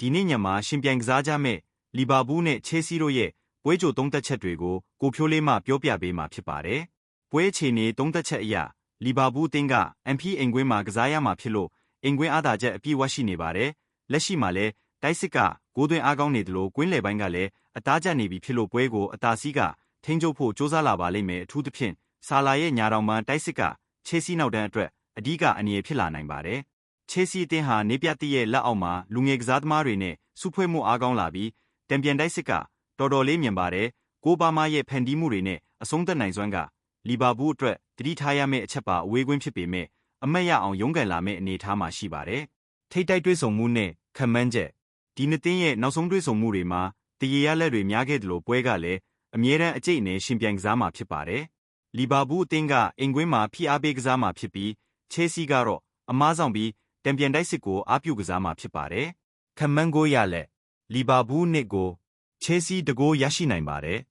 ဒီနေ့ညမှာရှင်ပြိုင်ကစားကြမဲ့လီဗာပူးနဲ့ချဲစီတို့ရဲ့ပွဲကြိုသုံးသက်ချက်တွေကိုကိုဖြိုးလေးမှပြောပြပေးမှာဖြစ်ပါတယ်။ပွဲအခြေအနေသုံးသက်ချက်အရလီဗာပူးအသင်းကအမ်ဖီအိမ်ကွင်းမှာကစားရမှာဖြစ်လို့အိမ်ကွင်းအားသာချက်အပြည့်ဝရှိနေပါတယ်။လက်ရှိမှာလည်းတိုက်စစ်ကဂိုးသွင်းအားကောင်းနေသလိုကွင်းလယ်ပိုင်းကလည်းအသားကျနေပြီဖြစ်လို့ပွဲကိုအသာစီးကထိန်းချုပ်ဖို့ကြိုးစားလာပါလိမ့်မယ်အထူးသဖြင့်ဆာလာရဲ့ညာတောင်ပန်းတိုက်စစ်ကချဲစီနောက်တန်းအတွက်အဓိကအန္တရာယ်ဖြစ်လာနိုင်ပါတယ်။ချဲစီအသင်းဟာနေပြတိရဲ့လက်အောက်မှာလူငယ်ကစားသမားတွေနဲ့စုဖွဲ့မှုအားကောင်းလာပြီးတံပြန်တိုက်စစ်ကတော်တော်လေးမြင်ပါတယ်။ကိုပါမာရဲ့ဖန်တီးမှုတွေနဲ့အဆုံးသတ်နိုင်စွမ်းကလီဗာပူးအတွက်တတိထားရမယ့်အချက်ပါအဝေးကွင်းဖြစ်ပေမဲ့အမတ်ရအောင်ရုန်းကန်လာမယ့်အနေအထားမှာရှိပါတယ်။ထိပ်တိုက်တွေ့ဆုံမှုနဲ့ခံမှန်းချက်ဒီနှစ်သင်းရဲ့နောက်ဆုံးတွေ့ဆုံမှုတွေမှာတရေရလက်တွေများခဲ့တယ်လို့ပွဲကလည်းအမြဲတမ်းအကျိတ်နဲ့ရှင်ပြိုင်ကစားမှာဖြစ်ပါတယ်။လီဗာပူးအသင်းကအင်ကွင်းမှာဖိအားပေးကစားမှာဖြစ်ပြီးချဲစီကတော့အမားဆောင်ပြီးတံပြန်တိုက်စစ်ကိုအားပြုကစားမှာဖြစ်ပါတယ်။ခံမှန်းကိုရလက်လီဗာပူးနစ်ကိုချဲစီတကိုးရရှိနိုင်ပါတယ်။